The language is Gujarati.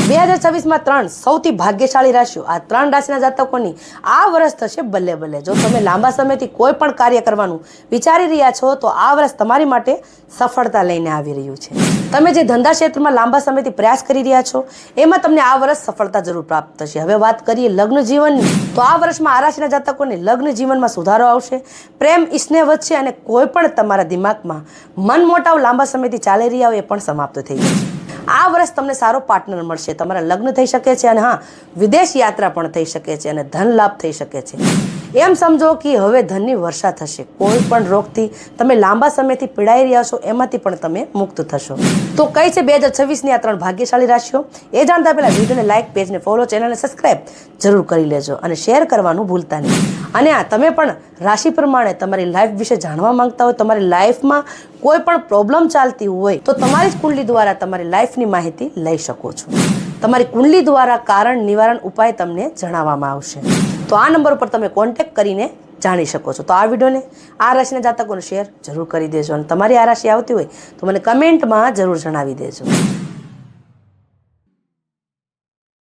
2026માં 3 સૌથી ભાગ્યશાળી રાશિઓ, આ 3 રાશિના જાતકોની આ વર્ષ થશે બલ્લે બલ્લે. જો તમે લાંબા સમયથી કોઈ પણ કાર્ય કરવાનું વિચારી રહ્યા છો તો આ વર્ષ તમારી માટે સફળતા લઈને આવી રહ્યું છે. તમે જે ધંધા ક્ષેત્રમાં લાંબા સમયથી પ્રયાસ કરી રહ્યા છો એમાં તમને આ વર્ષ સફળતા જરૂર પ્રાપ્ત થશે. હવે વાત કરીએ લગ્ન જીવનની, તો આ વર્ષમાં આ રાશિના જાતકોને લગ્ન જીવનમાં સુધારો આવશે, પ્રેમ ઈસ્નેહ વધશે અને કોઈ પણ તમારા દિમાગમાં મનમોટાવ લાંબા સમયથી ચાલી રહ્યા હોય એ પણ સમાપ્ત થઈ જશે. આ વર્ષ તમને સારો પાર્ટનર મળશે, તમારા લગ્ન થઈ શકે છે અને હા, વિદેશ યાત્રા પણ થઈ શકે છે અને ધન લાભ થઈ શકે છે. એમ સમજો કે હવે ધનની વર્ષા થશે. કોઈ પણ રોગથી તમે લાંબા સમયથી પીડાઈ રહ્યા છો એમાંથી પણ તમે મુક્ત થશો. તો કઈ છે 2026ની આ 3 ભાગ્યશાળી રાશિઓ એ જાણતા પહેલા વિડીયોને લાઇક, પેજને ફોલો, ચેનલને સબસ્ક્રાઇબ જરૂર કરી લેજો અને શેર કરવાનું ભૂલતા નહીં. અને આ તમે પણ રાશિ પ્રમાણે તમારી લાઈફ વિશે જાણવા માંગતા હોય, તમારી લાઈફમાં કોઈ પણ પ્રોબ્લેમ ચાલતી હોય તો તમારી જ કુંડલી દ્વારા તમારી લાઈફની માહિતી લઈ શકો છો. તમારી કુંડલી દ્વારા કારણ નિવારણ ઉપાય તમને જણાવવામાં આવશે. તો આ નંબર ઉપર તમે કોન્ટેક્ટ કરીને જાણી શકો છો. તો આ વિડીયોને આ રાશિના જાતકોને શેર જરૂર કરી દેજો અને તમારી આ રાશિ આવતી હોય તો મને કમેન્ટમાં જરૂર જણાવી દેજો.